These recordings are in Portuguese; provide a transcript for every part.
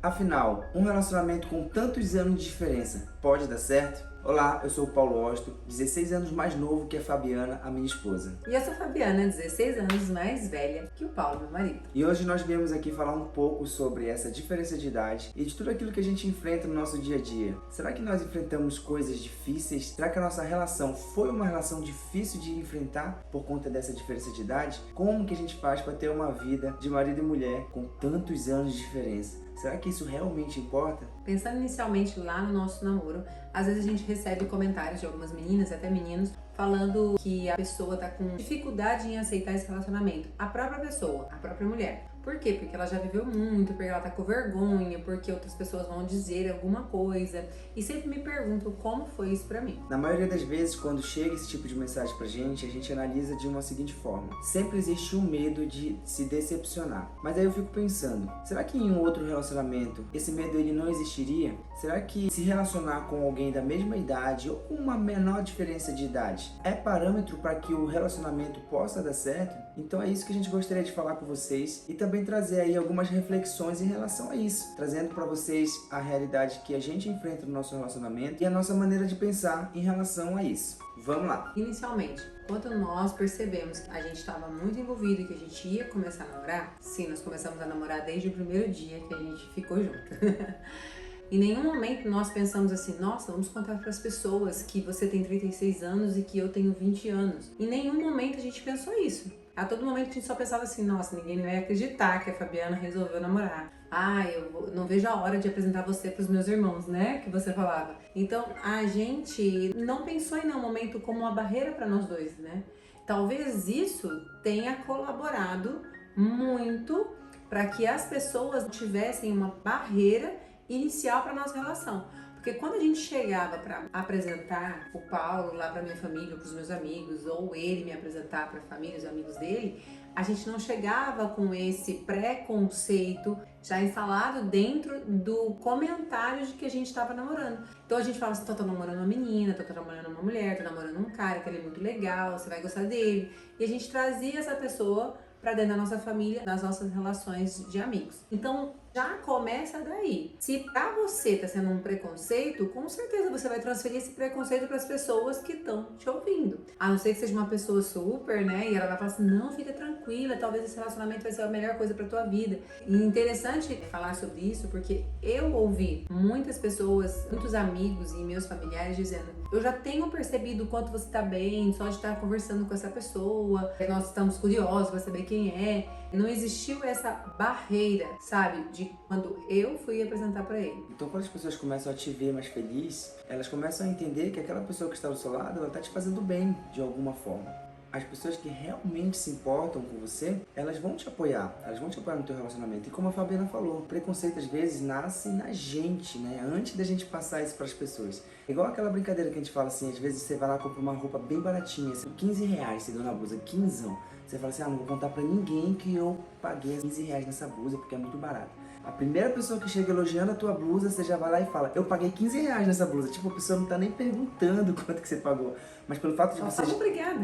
Afinal, um relacionamento com tantos anos de diferença pode dar certo? Olá, eu sou o Paulo Osto, 16 anos mais novo que a Fabiana, a minha esposa. E eu sou a Fabiana, 16 anos mais velha que o Paulo, meu marido. E hoje nós viemos aqui falar um pouco sobre essa diferença de idade e de tudo aquilo que a gente enfrenta no nosso dia a dia. Será que nós enfrentamos coisas difíceis? Será que a nossa relação foi uma relação difícil de enfrentar por conta dessa diferença de idade? Como que a gente faz para ter uma vida de marido e mulher com tantos anos de diferença? Será que isso realmente importa? Pensando inicialmente lá no nosso namoro, às vezes a gente recebe comentários de algumas meninas, até meninos, falando que a pessoa tá com dificuldade em aceitar esse relacionamento. A própria pessoa, a própria mulher. Por quê? Porque ela já viveu muito, porque ela tá com vergonha, porque outras pessoas vão dizer alguma coisa. E sempre me perguntam como foi isso pra mim. Na maioria das vezes, quando chega esse tipo de mensagem pra gente, a gente analisa de uma seguinte forma. Sempre existe um medo de se decepcionar. Mas aí eu fico pensando, será que em um outro relacionamento, esse medo ele não existiria? Será que se relacionar com alguém da mesma idade ou com uma menor diferença de idade é parâmetro para que o relacionamento possa dar certo? Então é isso que a gente gostaria de falar com vocês e também trazer aí algumas reflexões em relação a isso, trazendo para vocês a realidade que a gente enfrenta no nosso relacionamento e a nossa maneira de pensar em relação a isso. Vamos lá! Inicialmente, quando nós percebemos que a gente estava muito envolvido e que a gente ia começar a namorar, sim, nós começamos a namorar desde o primeiro dia que a gente ficou junto. Em nenhum momento nós pensamos assim, nossa, vamos contar para as pessoas que você tem 36 anos e que eu tenho 20 anos. Em nenhum momento a gente pensou isso. A todo momento a gente só pensava assim, nossa, ninguém vai acreditar que a Fabiana resolveu namorar. Ah, eu não vejo a hora de apresentar você para os meus irmãos, né? Que você falava. Então a gente não pensou em nenhum momento como uma barreira para nós dois, né? Talvez isso tenha colaborado muito para que as pessoas tivessem uma barreira inicial para nossa relação. Porque quando a gente chegava para apresentar o Paulo lá para minha família, para os meus amigos, ou ele me apresentar para a família, os amigos dele, a gente não chegava com esse preconceito já instalado dentro do comentário de que a gente estava namorando. Então a gente falava assim, tô namorando uma menina, tô namorando uma mulher, tô namorando um cara que ele é muito legal, você vai gostar dele. E a gente trazia essa pessoa para dentro da nossa família, nas nossas relações de amigos. Então já começa daí. Se pra você tá sendo um preconceito, com certeza você vai transferir esse preconceito para as pessoas que estão te ouvindo. A não ser que seja uma pessoa super, né? E ela vai falar assim, não, fica tranquila, talvez esse relacionamento vai ser a melhor coisa pra tua vida. E interessante falar sobre isso, porque eu ouvi muitas pessoas, muitos amigos e meus familiares dizendo, eu já tenho percebido o quanto você tá bem, só de estar conversando com essa pessoa, nós estamos curiosos pra saber quem é. Não existiu essa barreira, sabe? De quando eu fui apresentar pra ele. Então quando as pessoas começam a te ver mais feliz, elas começam a entender que aquela pessoa que está do seu lado, ela tá te fazendo bem de alguma forma. As pessoas que realmente se importam com você, elas vão te apoiar no teu relacionamento. E como a Fabiana falou, o preconceito às vezes nasce na gente, né? Antes da gente passar isso para as pessoas. Igual aquela brincadeira que a gente fala assim, às vezes você vai lá comprar uma roupa bem baratinha, assim, 15 reais, você deu na blusa, 15. Você fala assim, não vou contar pra ninguém que eu paguei 15 reais nessa blusa porque é muito barato. A primeira pessoa que chega elogiando a tua blusa, você já vai lá e fala, eu paguei 15 reais nessa blusa. Tipo, a pessoa não tá nem perguntando quanto que você pagou. Mas pelo fato de você... Obrigada.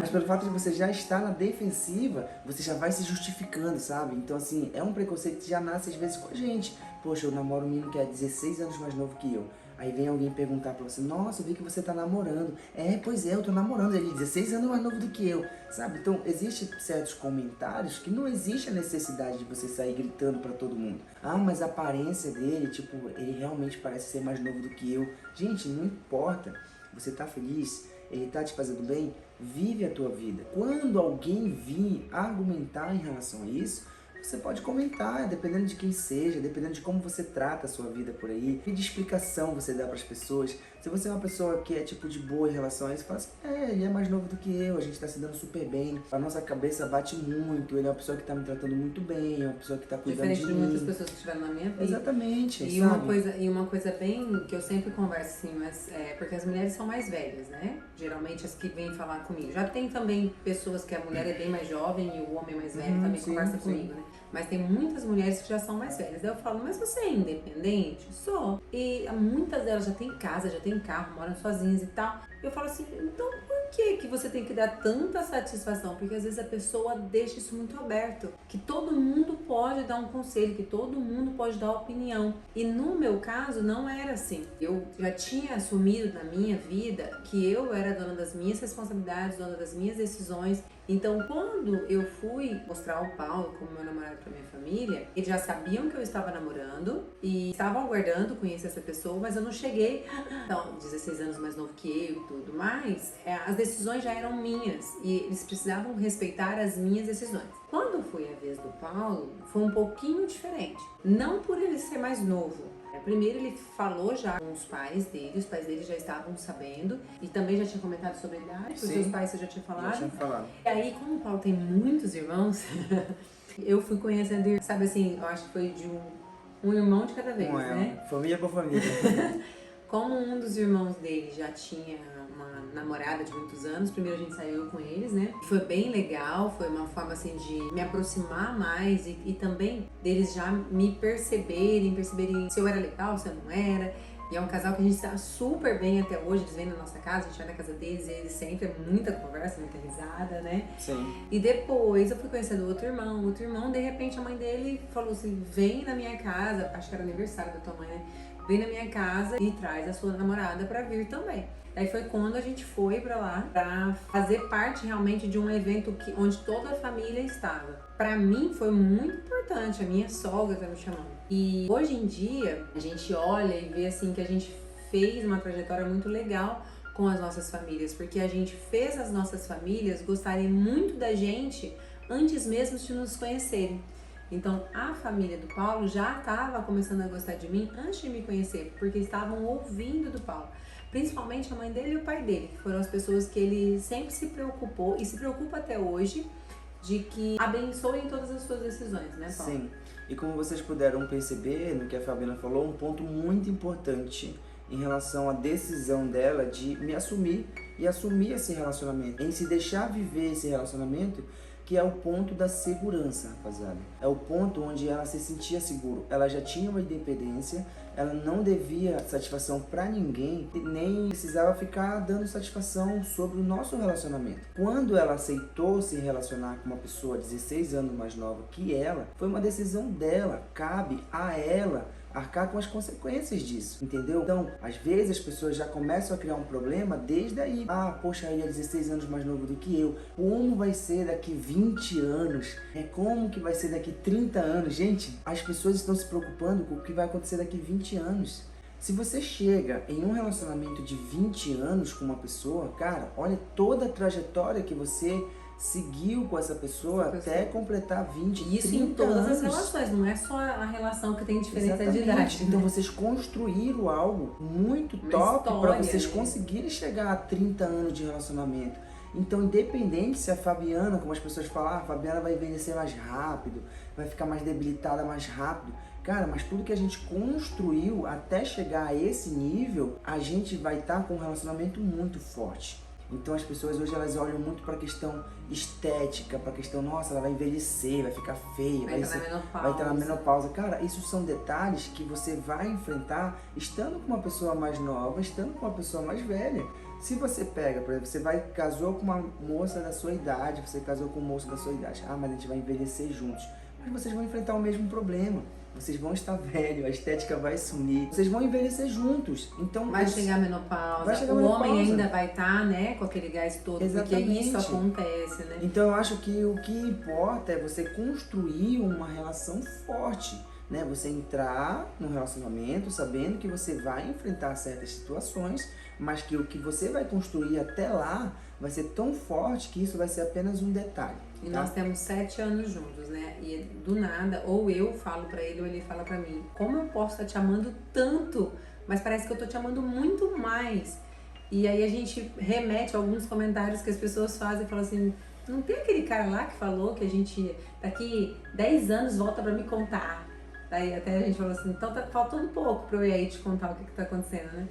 Mas pelo fato de você já estar na defensiva, você já vai se justificando, sabe? Então, assim, é um preconceito que já nasce às vezes com a gente. Poxa, eu namoro um menino que é 16 anos mais novo que eu. Aí vem alguém perguntar pra você, nossa, eu vi que você tá namorando. Pois é, eu tô namorando, ele é 16 anos mais novo do que eu, sabe? Então, existem certos comentários que não existe a necessidade de você sair gritando pra todo mundo. Ah, mas a aparência dele, tipo, ele realmente parece ser mais novo do que eu. Gente, não importa. Você tá feliz? Ele tá te fazendo bem? Vive a tua vida. Quando alguém vir argumentar em relação a isso, você pode comentar, dependendo de quem seja, dependendo de como você trata a sua vida por aí, que de explicação você dá para as pessoas. Se você é uma pessoa que é tipo de boa em relação a isso, fala assim, ele é mais novo do que eu, a gente tá se dando super bem, a nossa cabeça bate muito, ele é uma pessoa que tá me tratando muito bem, é uma pessoa que tá cuidando de mim. Diferente de muitas pessoas que estiveram na minha vida. Exatamente, e sabe? Uma coisa bem, que eu sempre converso assim, mas porque as mulheres são mais velhas, né? Geralmente as que vêm falar comigo. Já tem também pessoas que a mulher é bem mais jovem e o homem mais velho também conversa comigo, né? Mas tem muitas mulheres que já são mais velhas. Daí eu falo, mas você é independente? Sou. E muitas delas já têm casa, já têm carro, moram sozinhas e tal. Eu falo assim, então por que você tem que dar tanta satisfação? Porque às vezes a pessoa deixa isso muito aberto, que todo mundo pode dar um conselho, que todo mundo pode dar opinião. E no meu caso não era assim. Eu já tinha assumido na minha vida que eu era dona das minhas responsabilidades, dona das minhas decisões. Então, quando eu fui mostrar o Paulo como meu namorado para minha família, eles já sabiam que eu estava namorando e estavam aguardando conhecer essa pessoa, mas eu não cheguei, então, 16 anos mais novo que eu e tudo mais, as decisões já eram minhas e eles precisavam respeitar as minhas decisões. Quando foi a vez do Paulo, foi um pouquinho diferente. Não por ele ser mais novo. Primeiro ele falou já com os pais dele já estavam sabendo e também já tinha comentado sobre a idade, os seus pais você já tinha falado. Já tinha falado. E aí, como o Paulo tem muitos irmãos, eu fui conhecendo, sabe assim, eu acho que foi de um irmão de cada vez, né? Família por família. Como um dos irmãos dele já tinha uma namorada de muitos anos, primeiro a gente saiu com eles, né? Foi bem legal, foi uma forma assim de me aproximar mais e também deles já me perceberem se eu era legal, se eu não era. E é um casal que a gente está super bem até hoje, eles vêm na nossa casa, a gente vai na casa deles e eles sempre é muita conversa, muita risada, né? Sim. E depois eu fui conhecendo outro irmão, de repente a mãe dele falou assim, vem na minha casa, acho que era aniversário da tua mãe, né? Vem na minha casa e traz a sua namorada pra vir também. Daí foi quando a gente foi pra lá pra fazer parte realmente de um evento onde toda a família estava. Pra mim foi muito importante, a minha sogra tá me chamando. E hoje em dia a gente olha e vê assim que a gente fez uma trajetória muito legal com as nossas famílias, porque a gente fez as nossas famílias gostarem muito da gente antes mesmo de nos conhecerem. Então, a família do Paulo já estava começando a gostar de mim antes de me conhecer, porque estavam ouvindo do Paulo. Principalmente a mãe dele e o pai dele, que foram as pessoas que ele sempre se preocupou e se preocupa até hoje de que abençoem todas as suas decisões, né, Paulo? Sim, e como vocês puderam perceber no que a Fabiana falou, um ponto muito importante em relação à decisão dela de me assumir e assumir esse relacionamento, em se deixar viver esse relacionamento, que é o ponto da segurança, rapaziada. É o ponto onde ela se sentia seguro. Ela já tinha uma independência, ela não devia satisfação pra ninguém, nem precisava ficar dando satisfação sobre o nosso relacionamento. Quando ela aceitou se relacionar com uma pessoa 16 anos mais nova que ela, foi uma decisão dela, cabe a ela arcar com as consequências disso, entendeu? Então, às vezes as pessoas já começam a criar um problema desde aí. Ah, poxa, ele é 16 anos mais novo do que eu. Como vai ser daqui 20 anos? Como que vai ser daqui 30 anos? Gente, as pessoas estão se preocupando com o que vai acontecer daqui 20 anos. Se você chega em um relacionamento de 20 anos com uma pessoa, cara, olha toda a trajetória que você seguiu com essa pessoa até completar 20, isso 30 em todas anos. As relações, não é só a relação que tem diferença Exatamente. de idade. Então vocês construíram algo muito Uma top para história, vocês né? conseguirem chegar a 30 anos de relacionamento. Então, independente se a Fabiana, como as pessoas falam, a Fabiana vai envelhecer mais rápido, vai ficar mais debilitada mais rápido. Cara, mas tudo que a gente construiu até chegar a esse nível, a gente vai estar com um relacionamento muito forte. Então as pessoas hoje elas olham muito para a questão estética, para a questão, nossa, ela vai envelhecer, vai ficar feia, vai estar na menopausa. Cara, isso são detalhes que você vai enfrentar estando com uma pessoa mais nova, estando com uma pessoa mais velha. Se você pega, por exemplo, você casou com uma moça da sua idade, você casou com um moço da sua idade, mas a gente vai envelhecer juntos. Mas vocês vão enfrentar o mesmo problema. Vocês vão estar velhos, a estética vai sumir, vocês vão envelhecer juntos. Então vai chegar a menopausa, o homem ainda vai estar, né, com aquele gás todo, exatamente. Porque isso acontece, né? Então eu acho que o que importa é você construir uma relação forte, né? Você entrar no relacionamento sabendo que você vai enfrentar certas situações, mas que o que você vai construir até lá vai ser tão forte que isso vai ser apenas um detalhe. E nós temos 7 anos juntos, né? E do nada, ou eu falo pra ele, ou ele fala pra mim, como eu posso estar te amando tanto, mas parece que eu tô te amando muito mais. E aí a gente remete a alguns comentários que as pessoas fazem e falam assim, não tem aquele cara lá que falou que a gente daqui 10 anos volta pra me contar. Daí até a gente falou assim, então tá faltando pouco pra eu ir aí te contar o que tá acontecendo, né?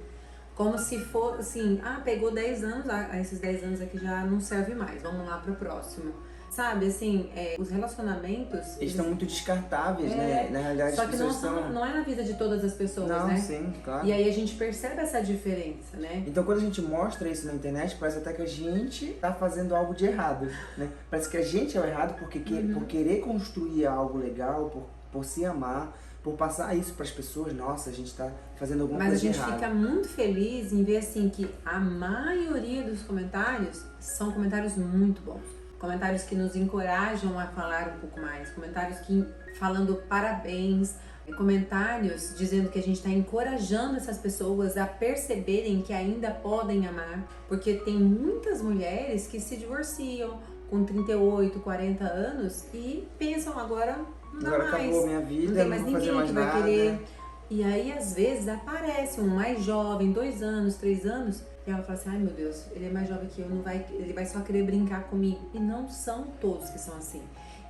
Como se for assim, pegou 10 anos, esses 10 anos aqui já não serve mais, vamos lá pro próximo. sabe, assim, os relacionamentos... Eles estão muito descartáveis, né? Na realidade, só as que pessoas não é na vida de todas as pessoas, não, né? sim, claro. E aí a gente percebe essa diferença, né? Então quando a gente mostra isso na internet, parece até que a gente tá fazendo algo de errado, né? Parece que a gente é o errado porque por querer construir algo legal, por se amar, por passar isso para as pessoas, nossa, a gente tá fazendo alguma coisa errada. Mas a gente fica muito feliz em ver assim que a maioria dos comentários são comentários muito bons. Comentários que nos encorajam a falar um pouco mais, comentários que falando parabéns, comentários dizendo que a gente está encorajando essas pessoas a perceberem que ainda podem amar, porque tem muitas mulheres que se divorciam com 38, 40 anos e pensam agora não dá agora mais, acabou minha vida, não tem mais não vou fazer ninguém mais que vai nada. querer. E aí às vezes aparece um mais jovem, 2 anos, 3 anos, e ela fala assim, ai meu Deus, ele é mais jovem que eu, ele vai só querer brincar comigo. E não são todos que são assim.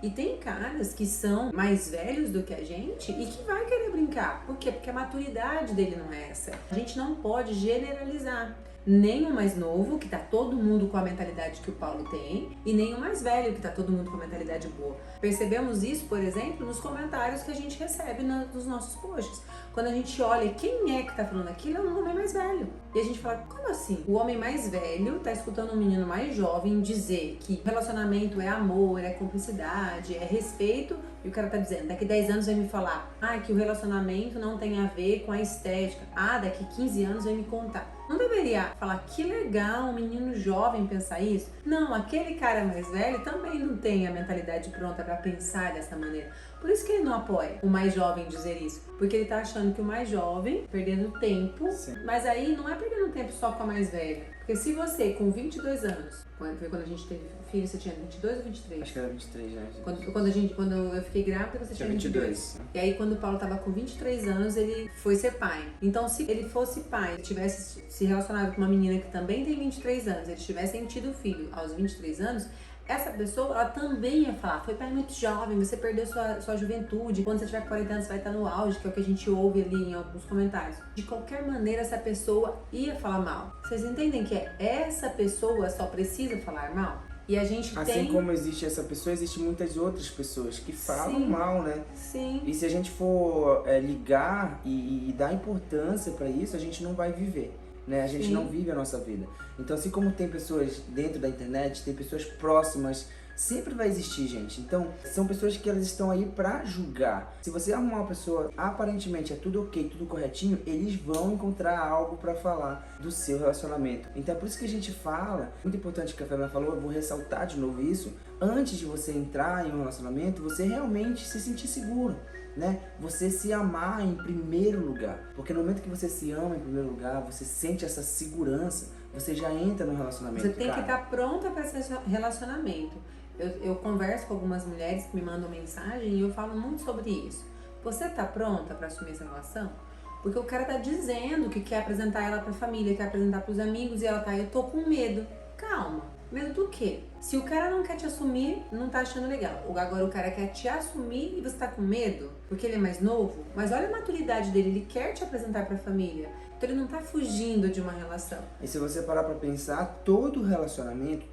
E tem caras que são mais velhos do que a gente e que vai querer brincar. Por quê? Porque a maturidade dele não é essa. A gente não pode generalizar. Nem o mais novo, que tá todo mundo com a mentalidade que o Paulo tem, e nem o mais velho, que tá todo mundo com a mentalidade boa. Percebemos isso, por exemplo, nos comentários que a gente recebe nos nossos posts. Quando a gente olha quem é que tá falando aquilo, é um homem mais velho. E a gente fala, como assim? O homem mais velho tá escutando um menino mais jovem dizer que relacionamento é amor, é cumplicidade, é respeito, e o cara tá dizendo, daqui 10 anos vai me falar, que o relacionamento não tem a ver com a estética. Daqui 15 anos vai me contar. Não deveria falar, que legal um menino jovem pensar isso? Não, aquele cara mais velho também não tem a mentalidade pronta para pensar dessa maneira. Por isso que ele não apoia o mais jovem dizer isso. Porque ele tá achando que o mais jovem, perdendo tempo, Sim. Mas aí não é perdendo tempo só com a mais velha. Porque se você, com 22 anos, quando a gente teve filho, você tinha 22 ou 23? Acho que era 23, né? Quando eu fiquei grávida, você tinha 22. E aí quando o Paulo tava com 23 anos, ele foi ser pai. Então se ele fosse pai, tivesse se relacionado com uma menina que também tem 23 anos, eles tivessem tido filho aos 23 anos, essa pessoa, ela também ia falar, foi pai muito jovem, você perdeu sua juventude, quando você tiver 40 anos você vai estar no auge, que é o que a gente ouve ali em alguns comentários. De qualquer maneira, essa pessoa ia falar mal. Vocês entendem que essa pessoa só precisa falar mal? E a gente assim como existe essa pessoa, existem muitas outras pessoas que falam mal, né? Sim. E se a gente for ligar e dar importância para isso, a gente não vai viver. Né? A gente não vive a nossa vida. Então, assim como tem pessoas dentro da internet, tem pessoas próximas, sempre vai existir, gente. Então, são pessoas que elas estão aí pra julgar. Se você arrumar uma pessoa, aparentemente é tudo ok, tudo corretinho, eles vão encontrar algo pra falar do seu relacionamento. Então, é por isso que a gente fala, muito importante que a Fernanda falou, eu vou ressaltar de novo isso, antes de você entrar em um relacionamento, você realmente se sentir seguro. Né? Você se amar em primeiro lugar, porque no momento que você se ama em primeiro lugar, você sente essa segurança, você já entra no relacionamento. Você tem que estar pronta para esse relacionamento. Eu converso com algumas mulheres que me mandam mensagem e eu falo muito sobre isso. Você tá pronta para assumir essa relação? Porque o cara tá dizendo que quer apresentar ela pra família, quer apresentar pros amigos e ela tá, eu tô com medo. Calma. Medo do quê? Se o cara não quer te assumir, não tá achando legal. Agora o cara quer te assumir e você tá com medo, porque ele é mais novo. Mas olha a maturidade dele, ele quer te apresentar pra família. Então ele não tá fugindo de uma relação. E se você parar pra pensar, todo relacionamento,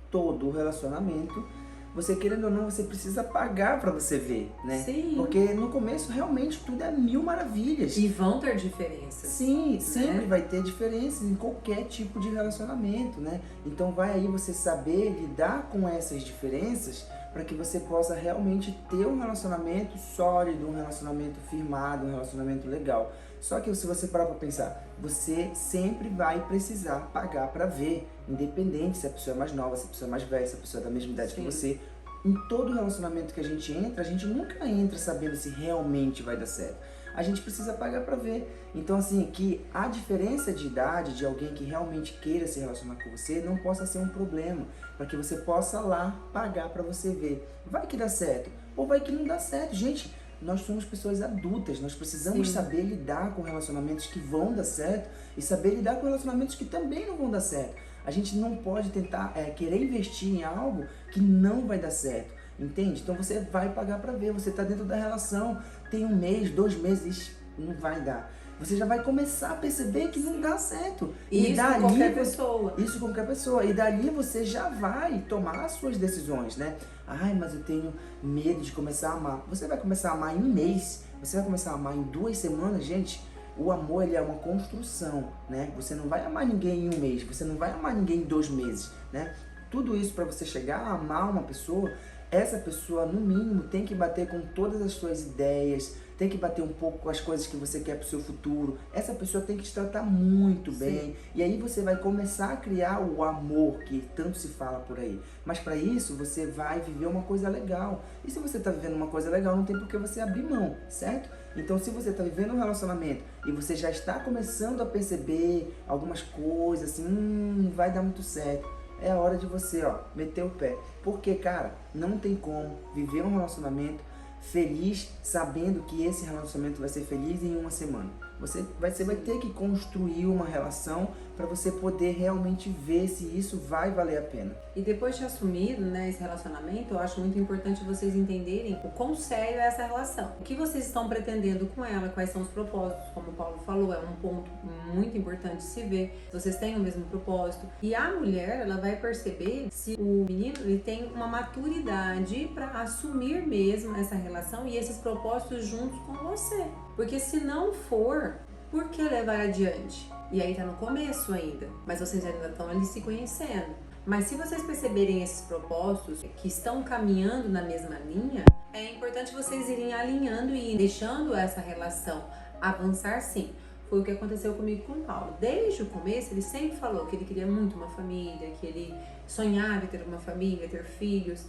você querendo ou não, você precisa pagar pra você ver, né? Sim. Porque no começo realmente tudo é mil maravilhas. E vão ter diferenças. Sim, sempre vai ter diferenças em qualquer tipo de relacionamento, né? Então vai aí você saber lidar com essas diferenças para que você possa realmente ter um relacionamento sólido, um relacionamento firmado, um relacionamento legal. Só que se você parar pra pensar, você sempre vai precisar pagar pra ver, independente se a pessoa é mais nova, se a pessoa é mais velha, se a pessoa é da mesma idade que você. Em todo relacionamento que a gente nunca entra sabendo se realmente vai dar certo. A gente precisa pagar pra ver. Então, assim, que a diferença de idade de alguém que realmente queira se relacionar com você não possa ser um problema, para que você possa lá pagar pra você ver. Vai que dá certo, ou vai que não dá certo. Gente, nós somos pessoas adultas, nós precisamos saber lidar com relacionamentos que vão dar certo e saber lidar com relacionamentos que também não vão dar certo. A gente não pode tentar querer investir em algo que não vai dar certo, entende? Então você vai pagar pra ver, você tá dentro da relação, tem 1 mês, 2 meses, não vai dar. você já vai começar a perceber que não dá certo. E isso com qualquer pessoa. Isso com qualquer pessoa. E dali você já vai tomar as suas decisões, né? Ai, mas eu tenho medo de começar a amar. Você vai começar a amar em um mês, você vai começar a amar em 2 semanas, gente. O amor, ele é uma construção, né? Você não vai amar ninguém em um mês, você não vai amar ninguém em 2 meses, né? Tudo isso para você chegar a amar uma pessoa, essa pessoa, no mínimo, tem que bater com todas as suas ideias, tem que bater um pouco com as coisas que você quer pro seu futuro. Essa pessoa tem que te tratar muito bem. Sim. E aí você vai começar a criar o amor que tanto se fala por aí. Mas para isso, você vai viver uma coisa legal. E se você tá vivendo uma coisa legal, não tem por que você abrir mão, certo? Então, se você tá vivendo um relacionamento e você já está começando a perceber algumas coisas, assim, não vai dar muito certo, é a hora de você, ó, meter o pé. Porque, cara, não tem como viver um relacionamento feliz sabendo que esse relacionamento vai ser feliz em uma semana. Você vai ter que construir uma relação para você poder realmente ver se isso vai valer a pena. E depois de assumido, né, esse relacionamento, eu acho muito importante vocês entenderem o quão sério é essa relação. O que vocês estão pretendendo com ela, quais são os propósitos, como o Paulo falou, é um ponto muito importante de se ver. Vocês têm o mesmo propósito. E a mulher, ela vai perceber se o menino ele tem uma maturidade para assumir mesmo essa relação e esses propósitos juntos com você. Porque se não for, por que levar adiante? E aí tá no começo ainda, mas vocês ainda estão ali se conhecendo. Mas se vocês perceberem esses propósitos que estão caminhando na mesma linha, é importante vocês irem alinhando e deixando essa relação avançar sim. Foi o que aconteceu comigo com o Paulo. Desde o começo, ele sempre falou que ele queria muito uma família, que ele sonhava em ter uma família, ter filhos.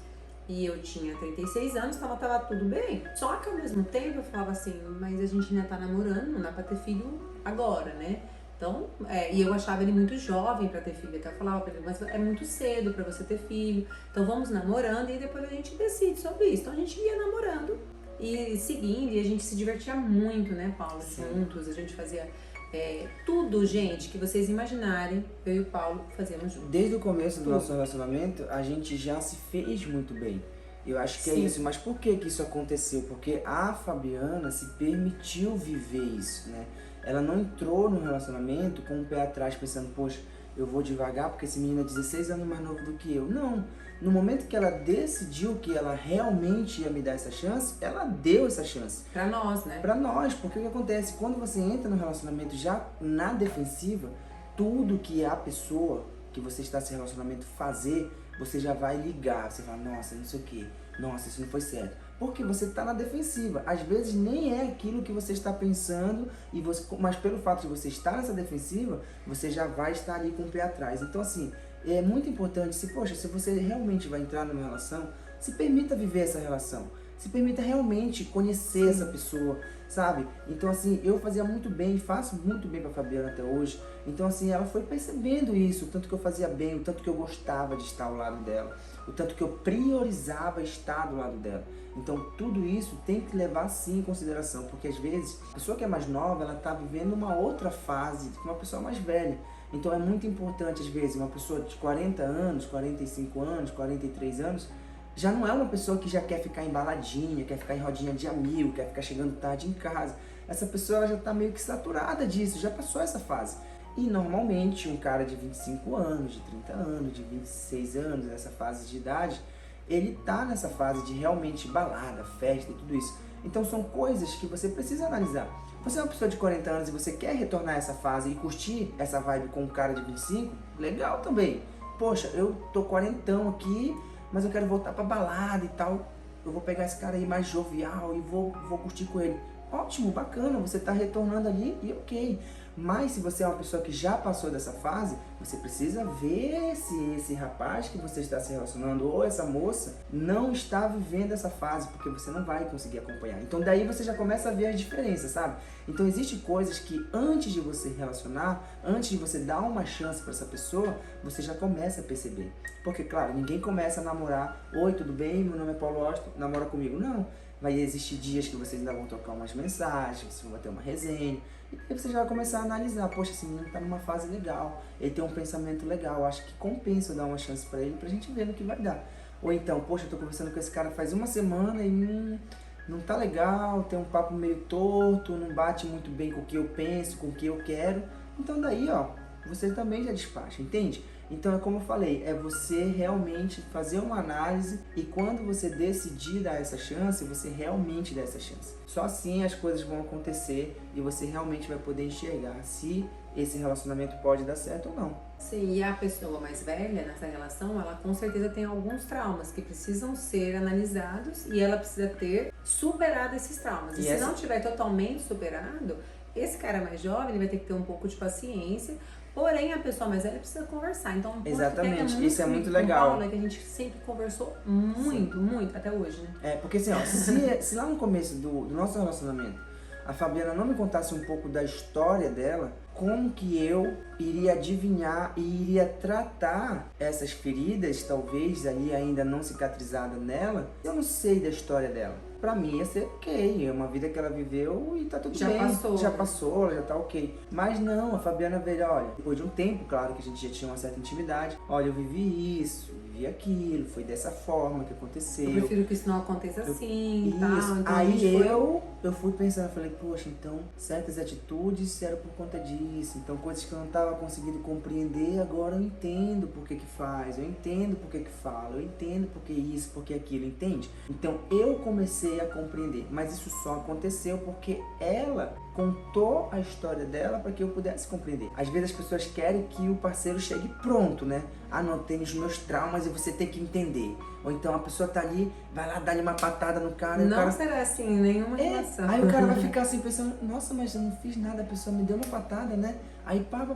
E eu tinha 36 anos, então tava tudo bem. Só que ao mesmo tempo eu falava assim, mas a gente ainda tá namorando, não dá pra ter filho agora, né? Então, e eu achava ele muito jovem pra ter filho. Até eu falava pra ele, mas é muito cedo pra você ter filho. Então vamos namorando e depois a gente decide sobre isso. Então a gente ia namorando e seguindo, e a gente se divertia muito, né, Paulo? Sim. Juntos, a gente fazia tudo, gente, que vocês imaginarem, eu e o Paulo fazíamos juntos. Desde o começo do nosso relacionamento, a gente já se fez muito bem. Eu acho que é isso. Mas por que isso aconteceu? Porque a Fabiana se permitiu viver isso, né? Ela não entrou no relacionamento com o pé atrás pensando, poxa, eu vou devagar porque esse menino é 16 anos mais novo do que eu. Não. No momento que ela decidiu que ela realmente ia me dar essa chance, ela deu essa chance. Pra nós, né? Pra nós, porque o que acontece? Quando você entra no relacionamento já na defensiva, tudo que a pessoa que você está se relacionamento fazer, você já vai ligar. Você fala, nossa, não sei o que, nossa, isso não foi certo. Porque você está na defensiva. Às vezes nem é aquilo que você está pensando, mas pelo fato de você estar nessa defensiva, você já vai estar ali com o pé atrás. Então, assim, é muito importante, se você realmente vai entrar numa relação, se permita viver essa relação. Se permita realmente conhecer essa pessoa, sabe? Então, assim, eu fazia muito bem, faço muito bem pra Fabiana até hoje. Então, assim, ela foi percebendo isso, o tanto que eu fazia bem, o tanto que eu gostava de estar ao lado dela, o tanto que eu priorizava estar do lado dela. Então, tudo isso tem que levar, sim, em consideração, porque às vezes, a pessoa que é mais nova, ela tá vivendo uma outra fase que uma pessoa mais velha. Então, é muito importante, às vezes, uma pessoa de 40 anos, 45 anos, 43 anos, já não é uma pessoa que já quer ficar em baladinha, quer ficar em rodinha de amigo, quer ficar chegando tarde em casa. Essa pessoa ela já está meio que saturada disso, já passou essa fase. E normalmente um cara de 25 anos, de 30 anos, de 26 anos, nessa fase de idade, ele tá nessa fase de realmente balada, festa e tudo isso. Então são coisas que você precisa analisar. Você é uma pessoa de 40 anos e você quer retornar essa fase e curtir essa vibe com um cara de 25, legal também. Poxa, eu tô quarentão aqui, mas eu quero voltar pra balada e tal, eu vou pegar esse cara aí mais jovial e vou curtir com ele. Ótimo, bacana, você tá retornando ali e ok. Mas se você é uma pessoa que já passou dessa fase, você precisa ver se esse rapaz que você está se relacionando ou essa moça não está vivendo essa fase, porque você não vai conseguir acompanhar. Então daí você já começa a ver as diferenças, sabe? Então existem coisas que antes de você relacionar, antes de você dar uma chance para essa pessoa, você já começa a perceber. Porque claro, ninguém começa a namorar, oi, tudo bem? Meu nome é Paulo Austin, namora comigo. Não. Vai existir dias que vocês ainda vão trocar umas mensagens, vocês vão ter uma resenha. E aí você já vai começar a analisar, poxa, esse menino tá numa fase legal, ele tem um pensamento legal, acho que compensa eu dar uma chance pra ele, pra gente ver no que vai dar. Ou então, poxa, eu tô conversando com esse cara faz uma semana e não tá legal, tem um papo meio torto, não bate muito bem com o que eu penso, com o que eu quero. Então daí, ó, você também já despacha, entende? Então é como eu falei, é você realmente fazer uma análise e quando você decidir dar essa chance, você realmente dá essa chance. Só assim as coisas vão acontecer e você realmente vai poder enxergar se esse relacionamento pode dar certo ou não. Sim, e a pessoa mais velha nessa relação, ela com certeza tem alguns traumas que precisam ser analisados e ela precisa ter superado esses traumas. E se não tiver totalmente superado, esse cara mais jovem ele vai ter que ter um pouco de paciência. Porém, a pessoa mais velha precisa conversar. Então, um exatamente, isso é muito legal. Paulo, é que a gente sempre conversou muito, muito, até hoje, né? É, porque assim, ó, se lá no começo do nosso relacionamento, a Fabiana não me contasse um pouco da história dela, como que eu iria adivinhar e iria tratar essas feridas, talvez ali ainda não cicatrizadas nela, eu não sei da história dela. Pra mim ia ser ok, é uma vida que ela viveu e tá tudo bem. Já passou, já tá ok. Mas não, a Fabiana veio, olha, depois de um tempo, claro que a gente já tinha uma certa intimidade, olha, eu vivi isso, vivi aquilo, foi dessa forma que aconteceu. Eu prefiro que isso não aconteça assim e tal. Então aí eu fui pensando, falei, poxa, então certas atitudes eram por conta disso, então coisas que eu não tava conseguindo compreender, agora eu entendo por que faz, eu entendo por que fala, eu entendo por que isso, por que aquilo, entende? Então eu comecei a compreender, mas isso só aconteceu porque ela contou a história dela para que eu pudesse compreender. Às vezes as pessoas querem que o parceiro chegue pronto, né? Ah, não, tem os meus traumas e você tem que entender. Ou então a pessoa tá ali, vai lá dar-lhe uma patada no cara. Não o cara... será assim, nenhuma relação. Aí o cara vai ficar assim pensando, nossa, mas eu não fiz nada, a pessoa me deu uma patada, né? Aí pá,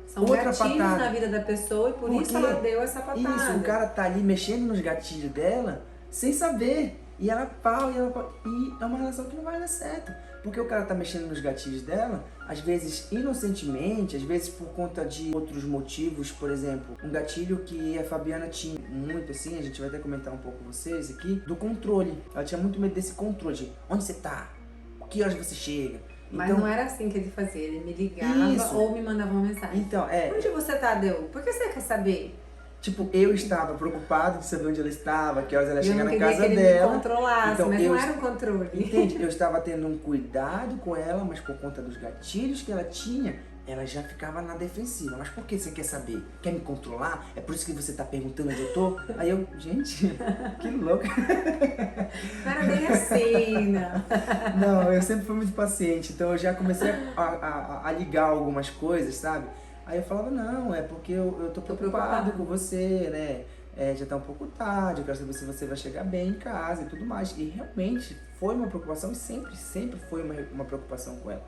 São outra gatilhos patada na vida da pessoa e por isso ela deu essa patada. Isso, o cara tá ali mexendo nos gatilhos dela sem saber. E ela pau, e é uma relação que não vai dar certo. Porque o cara tá mexendo nos gatilhos dela, às vezes inocentemente, às vezes por conta de outros motivos. Por exemplo, um gatilho que a Fabiana tinha muito assim, a gente vai até comentar um pouco com vocês aqui, do controle. Ela tinha muito medo desse controle, de onde você tá? Que horas você chega? Mas não era assim que ele fazia, ele me ligava ou me mandava uma mensagem. Então, onde você tá, Deu? Por que você quer saber? Tipo, eu estava preocupado de saber onde ela estava, que horas ela ia chegar na casa que ele dela. Me controlasse, então, mas não era um controle. Entende? Eu estava tendo um cuidado com ela, mas por conta dos gatilhos que ela tinha, ela já ficava na defensiva. Mas por que você quer saber? Quer me controlar? É por isso que você tá perguntando onde eu tô? Aí eu, gente, que louca. Não era bem assim, não. Não, eu sempre fui muito paciente, então eu já comecei a ligar algumas coisas, sabe? Aí eu falava, não, é porque eu tô preocupado com você, né? Já tá um pouco tarde, eu quero saber se você vai chegar bem em casa e tudo mais. E realmente foi uma preocupação e sempre foi uma preocupação com ela.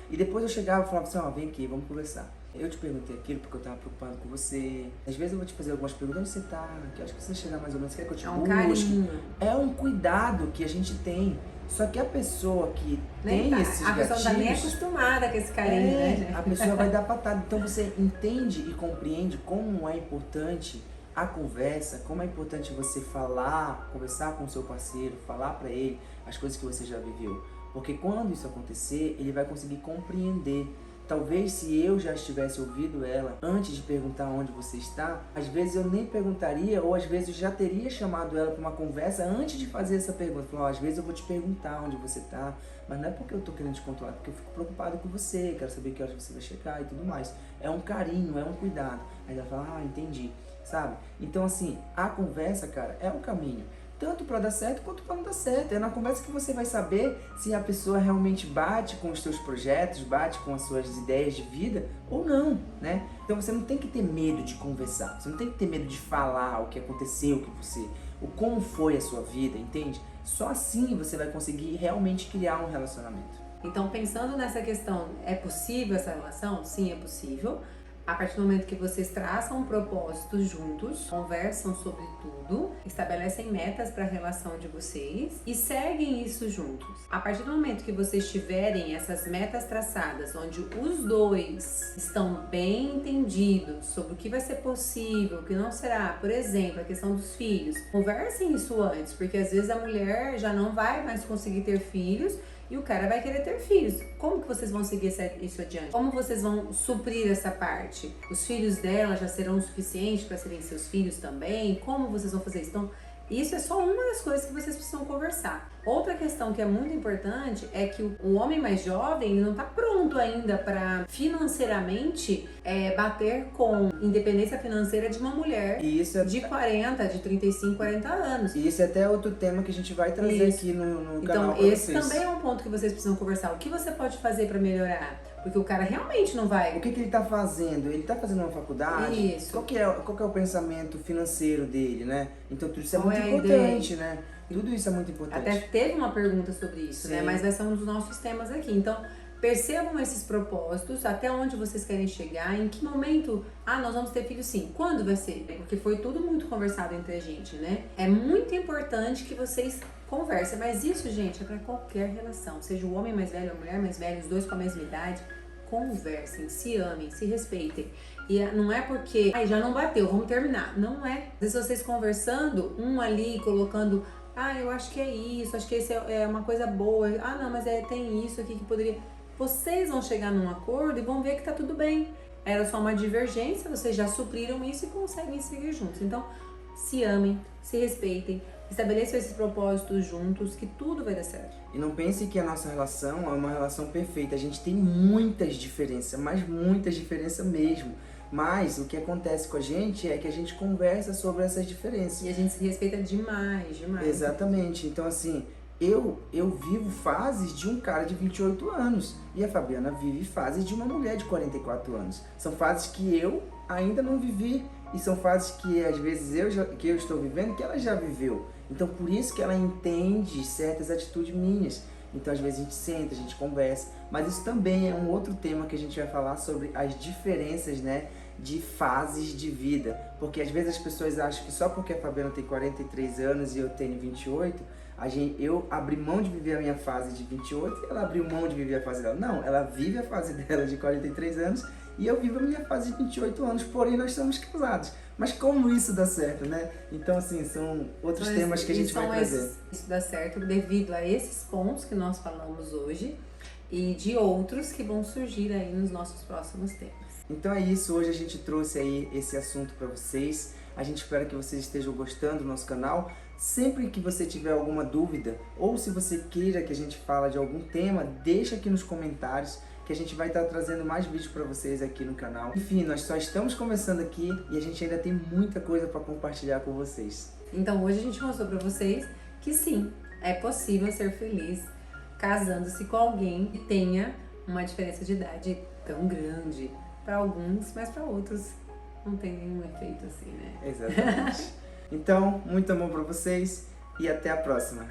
E depois eu chegava e falava assim, ó, vem aqui, vamos conversar. Eu te perguntei aquilo porque eu tava preocupado com você. Às vezes eu vou te fazer algumas perguntas, onde você tá? Que eu acho que você chegar mais ou menos, quer que eu te busque? Carinho. É um cuidado que a gente tem. Só que a pessoa que tem esses gatilhos... A pessoa tá nem acostumada com esse carinho, né? A pessoa vai dar patada. Então você entende e compreende como é importante a conversa, como é importante você falar, conversar com o seu parceiro, falar pra ele as coisas que você já viveu. Porque quando isso acontecer, ele vai conseguir compreender. Talvez se eu já estivesse ouvido ela antes de perguntar onde você está, às vezes eu nem perguntaria, ou às vezes eu já teria chamado ela para uma conversa antes de fazer essa pergunta. Falar, às vezes eu vou te perguntar onde você está, mas não é porque eu tô querendo te controlar, é porque eu fico preocupado com você, quero saber que horas você vai chegar e tudo mais. É um carinho, é um cuidado. Aí ela fala, entendi, sabe? Então assim, a conversa, cara, é um caminho. Tanto para dar certo quanto para não dar certo. É na conversa que você vai saber se a pessoa realmente bate com os seus projetos, bate com as suas ideias de vida ou não, né? Então você não tem que ter medo de conversar, você não tem que ter medo de falar o que aconteceu com você, o como foi a sua vida, entende? Só assim você vai conseguir realmente criar um relacionamento. Então, pensando nessa questão, é possível essa relação? Sim, é possível. A partir do momento que vocês traçam um propósito juntos, conversam sobre tudo, estabelecem metas para a relação de vocês e seguem isso juntos. A partir do momento que vocês tiverem essas metas traçadas, onde os dois estão bem entendidos sobre o que vai ser possível, o que não será, por exemplo, a questão dos filhos, conversem isso antes, porque às vezes a mulher já não vai mais conseguir ter filhos e o cara vai querer ter filhos. Como que vocês vão seguir isso adiante? Como vocês vão suprir essa parte? Os filhos dela já serão o suficiente para serem seus filhos também? Como vocês vão fazer isso? Então, Isso é só uma das coisas que vocês precisam conversar. Outra questão que é muito importante é que o homem mais jovem não está pronto ainda para financeiramente bater com independência financeira de uma mulher E isso é, de 40, de 35, 40 anos. e isso é até outro tema que a gente vai trazer Isso. aqui no Então, canal pra esse vocês. também é um ponto que vocês precisam conversar. O que você pode fazer para melhorar? Porque o cara realmente não vai. O que ele tá fazendo? Ele tá fazendo uma faculdade? Isso. Qual que é o pensamento financeiro dele, né? Então tudo isso é Qual muito é a importante, né? Tudo isso é muito importante. Até teve uma pergunta sobre isso, né? Sim. Mas vai ser um dos nossos temas aqui. Então, percebam esses propósitos, até onde vocês querem chegar, em que momento, nós vamos ter filho sim, quando vai ser? Porque foi tudo muito conversado entre a gente, né? É muito importante que vocês conversem, mas isso, gente, é para qualquer relação, seja o homem mais velho ou a mulher mais velha, os dois com a mesma idade, conversem, se amem, se respeitem. E não é porque, já não bateu, vamos terminar. Não é. Às vezes vocês conversando, um ali colocando, eu acho que é isso, acho que esse é uma coisa boa. Não, mas tem isso aqui que poderia... Vocês vão chegar num acordo e vão ver que tá tudo bem. Era só uma divergência, vocês já supriram isso e conseguem seguir juntos. Então, se amem, se respeitem, estabeleçam esses propósitos juntos, que tudo vai dar certo. E não pense que a nossa relação é uma relação perfeita. A gente tem muitas diferenças, mas muitas diferenças mesmo. Mas o que acontece com a gente é que a gente conversa sobre essas diferenças. E a gente se respeita demais, demais. Exatamente. Então, assim, eu vivo fases de um cara de 28 anos e a Fabiana vive fases de uma mulher de 44 anos. São fases que eu ainda não vivi e são fases que às vezes eu estou vivendo que ela já viveu. Então, por isso que ela entende certas atitudes minhas. Então, às vezes a gente senta, a gente conversa, mas isso também é um outro tema que a gente vai falar sobre as diferenças, né, de fases de vida. Porque às vezes as pessoas acham que só porque a Fabiana tem 43 anos e eu tenho 28, eu abri mão de viver a minha fase de 28 e ela abriu mão de viver a fase dela. Não, ela vive a fase dela de 43 anos e eu vivo a minha fase de 28 anos, porém nós somos casados. Mas como isso dá certo, né? Então, assim, são outros temas que a gente vai trazer. Isso dá certo devido a esses pontos que nós falamos hoje e de outros que vão surgir aí nos nossos próximos temas. Então é isso, hoje a gente trouxe aí esse assunto para vocês. A gente espera que vocês estejam gostando do nosso canal. Sempre que você tiver alguma dúvida ou se você queira que a gente fale de algum tema, deixa aqui nos comentários que a gente vai estar trazendo mais vídeos para vocês aqui no canal. Enfim, nós só estamos começando aqui e a gente ainda tem muita coisa para compartilhar com vocês. Então hoje a gente mostrou para vocês que sim, é possível ser feliz casando-se com alguém que tenha uma diferença de idade tão grande. Para alguns, mas para outros não tem nenhum efeito assim, né? Exatamente. Então, muito amor para vocês e até a próxima.